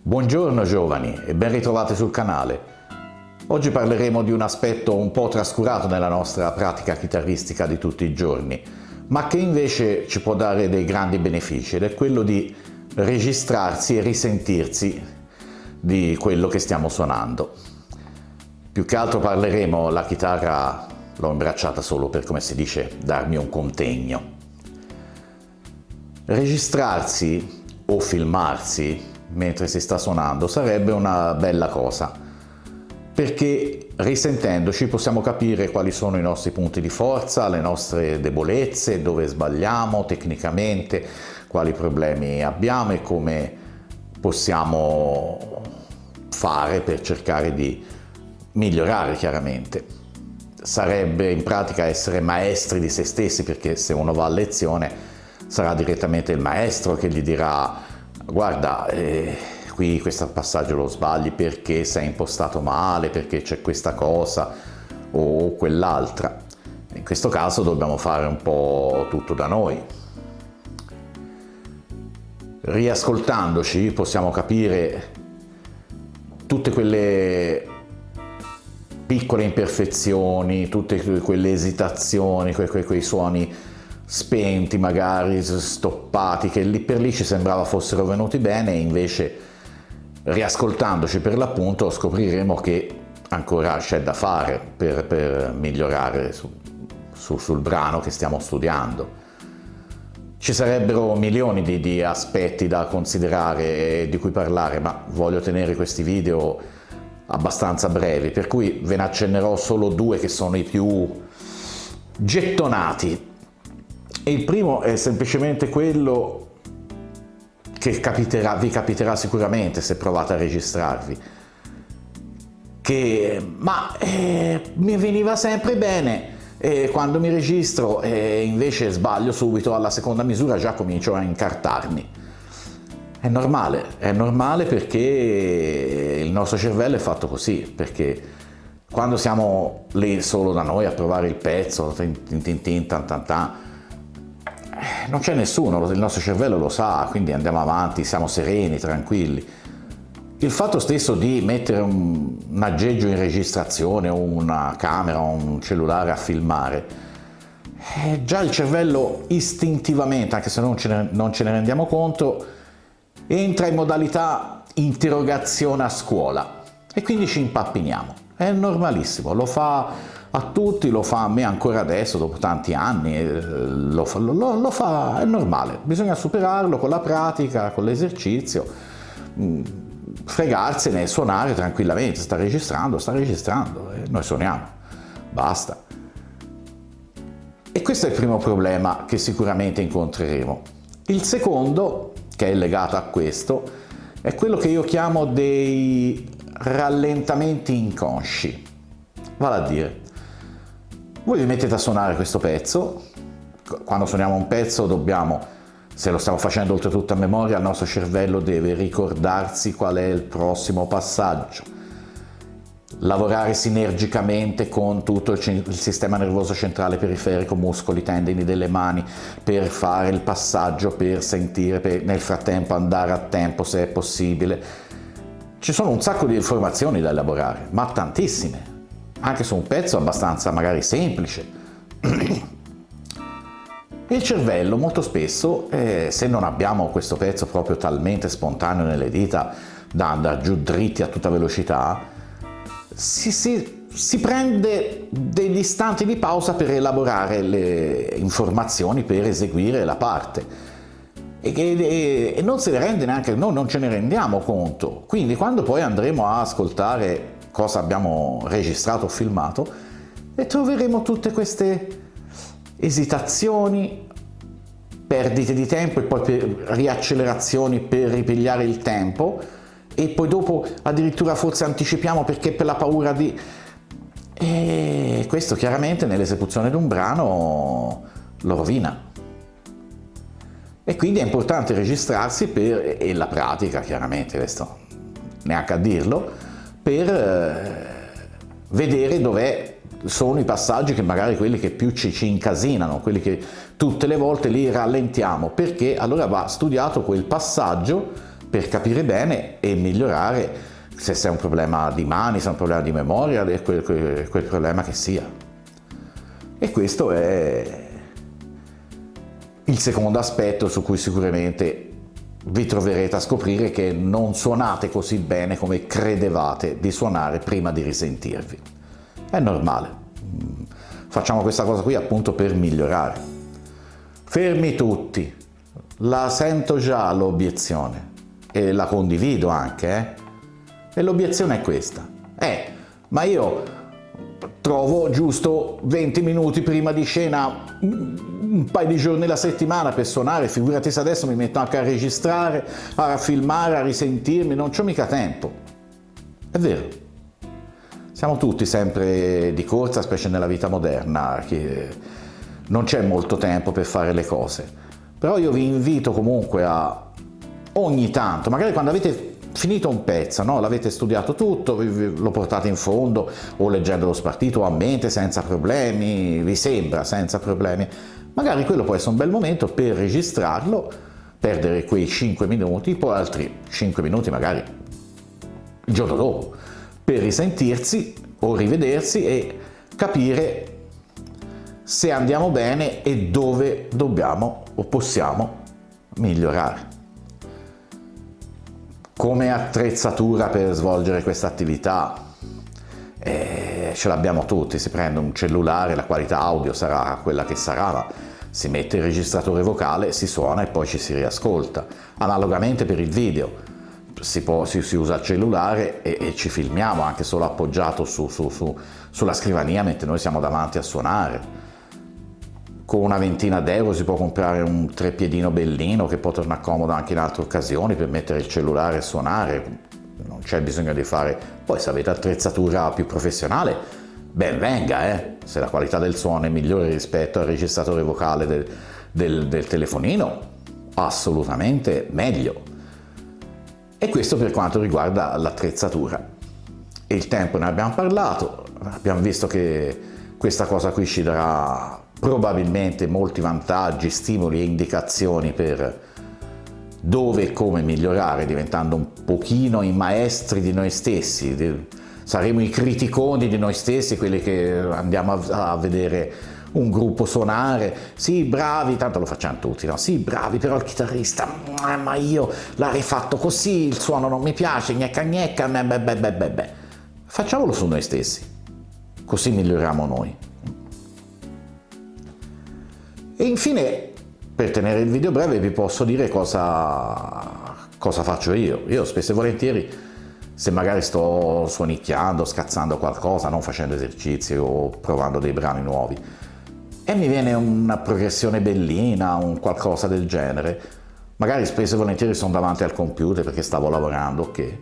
Buongiorno giovani e ben ritrovati sul canale. Oggi parleremo di un aspetto un po' trascurato nella nostra pratica chitarristica di tutti i giorni, ma che invece ci può dare dei grandi benefici, ed è quello di registrarsi e risentirsi di quello che stiamo suonando. Più che altro parleremo, la chitarra l'ho imbracciata solo per, come si dice, darmi un contegno. Registrarsi o filmarsi mentre si sta suonando sarebbe una bella cosa, perché risentendoci possiamo capire quali sono i nostri punti di forza, le nostre debolezze, dove sbagliamo tecnicamente, quali problemi abbiamo e come possiamo fare per cercare di migliorare. Chiaramente sarebbe in pratica essere maestri di se stessi, perché se uno va a lezione sarà direttamente il maestro che gli dirà: guarda, qui questo passaggio lo sbagli perché sei impostato male, perché c'è questa cosa o quell'altra. In questo caso dobbiamo fare un po' tutto da noi. Riascoltandoci possiamo capire tutte quelle piccole imperfezioni, tutte quelle esitazioni, quei suoni spenti, magari stoppati, che lì per lì ci sembrava fossero venuti bene, e invece riascoltandoci per l'appunto scopriremo che ancora c'è da fare per migliorare sul brano che stiamo studiando. Ci sarebbero milioni di aspetti da considerare e di cui parlare, ma voglio tenere questi video abbastanza brevi, per cui ve ne accennerò solo due che sono i più gettonati. Il primo è semplicemente quello che vi capiterà sicuramente se provate a registrarvi, mi veniva sempre bene, e quando mi registro invece sbaglio subito alla seconda misura, già comincio a incartarmi. È normale perché il nostro cervello è fatto così, perché quando siamo lì solo da noi a provare il pezzo, tin tin tin, tan tan tan, non c'è nessuno, il nostro cervello lo sa, quindi andiamo avanti, siamo sereni, tranquilli. Il fatto stesso di mettere un aggeggio in registrazione o una camera o un cellulare a filmare, già il cervello istintivamente, anche se non ce ne rendiamo conto, entra in modalità interrogazione a scuola e quindi ci impappiniamo. È normalissimo, lo fa a tutti, lo fa a me ancora adesso dopo tanti anni, lo fa, è normale, bisogna superarlo con la pratica, con l'esercizio, fregarsene e suonare tranquillamente. Sta registrando e noi suoniamo, basta. E questo è il primo problema che sicuramente incontreremo. Il secondo, che è legato a questo, è quello che io chiamo dei rallentamenti inconsci. Vale a dire, voi vi mettete a suonare questo pezzo. Quando suoniamo un pezzo dobbiamo, se lo stiamo facendo oltretutto a memoria, il nostro cervello deve ricordarsi qual è il prossimo passaggio, lavorare sinergicamente con tutto il sistema nervoso centrale periferico, muscoli, tendini delle mani, per fare il passaggio, per sentire, per nel frattempo andare a tempo se è possibile. Ci sono un sacco di informazioni da elaborare, ma tantissime, anche su un pezzo abbastanza magari semplice. Il cervello molto spesso, se non abbiamo questo pezzo proprio talmente spontaneo nelle dita da andare giù dritti a tutta velocità, si prende degli istanti di pausa per elaborare le informazioni, per eseguire la parte, e non se ne rende neanche, noi non ce ne rendiamo conto. Quindi quando poi andremo a ascoltare cosa abbiamo registrato o filmato, e troveremo tutte queste esitazioni, perdite di tempo e poi riaccelerazioni per ripigliare il tempo, e poi dopo addirittura forse anticipiamo perché per la paura di... E questo chiaramente nell'esecuzione di un brano lo rovina. E quindi è importante registrarsi e la pratica, chiaramente, questo neanche a dirlo, per vedere dove sono i passaggi, che magari quelli che più ci incasinano, quelli che tutte le volte li rallentiamo, perché allora va studiato quel passaggio per capire bene e migliorare se è un problema di mani, se è un problema di memoria, quel problema che sia. E questo è il secondo aspetto su cui sicuramente vi troverete a scoprire che non suonate così bene come credevate di suonare prima di risentirvi. È normale. Facciamo questa cosa qui appunto per migliorare. Fermi tutti. La sento già l'obiezione e la condivido anche, E l'obiezione è questa. Ma io trovo giusto 20 minuti prima di scena un paio di giorni alla settimana per suonare, figurati se adesso mi metto anche a registrare, a filmare, a risentirmi, non c'ho mica tempo. È vero. Siamo tutti sempre di corsa, specie nella vita moderna, che non c'è molto tempo per fare le cose. Però io vi invito comunque a ogni tanto, magari quando avete finito un pezzo, no? L'avete studiato tutto, lo portate in fondo o leggendo lo spartito o a mente senza problemi, vi sembra senza problemi, magari quello può essere un bel momento per registrarlo, perdere quei 5 minuti, poi altri 5 minuti magari il giorno dopo, per risentirsi o rivedersi e capire se andiamo bene e dove dobbiamo o possiamo migliorare. Come attrezzatura per svolgere questa attività ce l'abbiamo tutti, si prende un cellulare, la qualità audio sarà quella che sarà, ma si mette il registratore vocale, si suona e poi ci si riascolta. Analogamente per il video, si usa il cellulare e ci filmiamo anche solo appoggiato sulla scrivania mentre noi siamo davanti a suonare. Con una ventina d'euro si può comprare un treppiedino bellino che può tornare comodo anche in altre occasioni per mettere il cellulare e suonare, non c'è bisogno di fare. Poi se avete attrezzatura più professionale, ben venga, se la qualità del suono è migliore rispetto al registratore vocale del telefonino, assolutamente meglio. E questo per quanto riguarda l'attrezzatura. E il tempo ne abbiamo parlato, abbiamo visto che questa cosa qui ci darà probabilmente molti vantaggi, stimoli e indicazioni per dove e come migliorare, diventando un pochino i maestri di noi stessi. Saremo i criticoni di noi stessi, quelli che andiamo a vedere un gruppo suonare. Sì, bravi, tanto lo facciamo tutti, no? Sì, bravi, però il chitarrista, ma io l'avrei fatto così, il suono non mi piace, gnecca gnecca, beh. Facciamolo su noi stessi, così miglioriamo noi. E infine, per tenere il video breve, vi posso dire cosa faccio io. Io spesso e volentieri, se magari sto suonicchiando, scazzando qualcosa, non facendo esercizi o provando dei brani nuovi, e mi viene una progressione bellina, un qualcosa del genere, magari spesso e volentieri sono davanti al computer perché stavo lavorando, ok,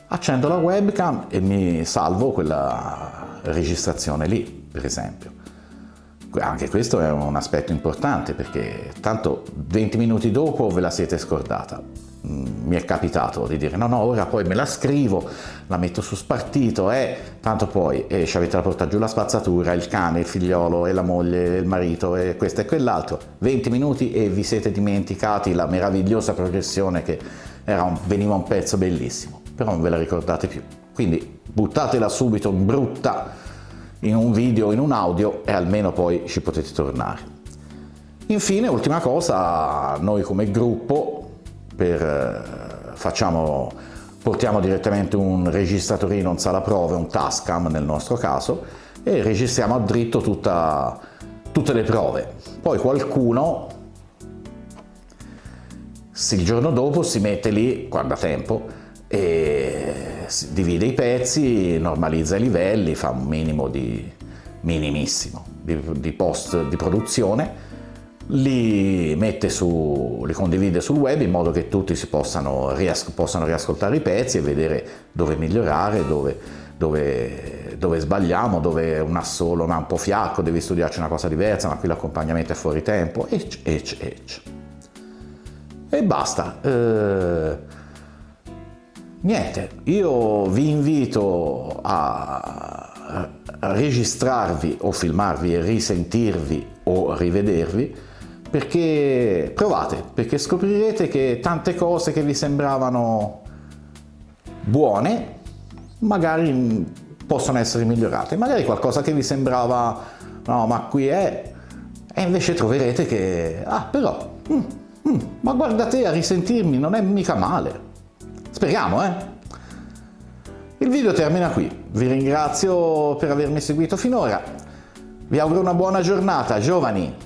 accendo la webcam e mi salvo quella registrazione lì, per esempio. Anche questo è un aspetto importante perché tanto 20 minuti dopo ve la siete scordata. Mi è capitato di dire no, ora poi me la scrivo, la metto su spartito tanto poi ci avete da portare giù la spazzatura, il cane, il figliolo e la moglie, il marito e questo e quell'altro, 20 minuti e vi siete dimenticati la meravigliosa progressione che veniva un pezzo bellissimo, però non ve la ricordate più. Quindi buttatela subito in brutta in un video, in un audio e almeno poi ci potete tornare. Infine, ultima cosa, noi come gruppo portiamo direttamente un registratorino, un sala prove, un Tascam nel nostro caso, e registriamo a dritto tutte le prove. Poi qualcuno il giorno dopo si mette lì, quando ha tempo, e divide i pezzi, normalizza i livelli, fa un minimo minimissimo di post di produzione, li condivide sul web in modo che tutti possano riascoltare i pezzi e vedere dove migliorare, dove sbagliamo, dove un assolo non ha un po' fiacco, devi studiarci una cosa diversa, ma qui l'accompagnamento è fuori tempo, e basta. Niente, io vi invito a registrarvi o filmarvi e risentirvi o rivedervi perché provate, perché scoprirete che tante cose che vi sembravano buone magari possono essere migliorate, magari qualcosa che vi sembrava no ma qui è, e invece troverete che però ma guarda te, a risentirmi non è mica male. Speriamo, Il video termina qui, vi ringrazio per avermi seguito finora, vi auguro una buona giornata, giovani.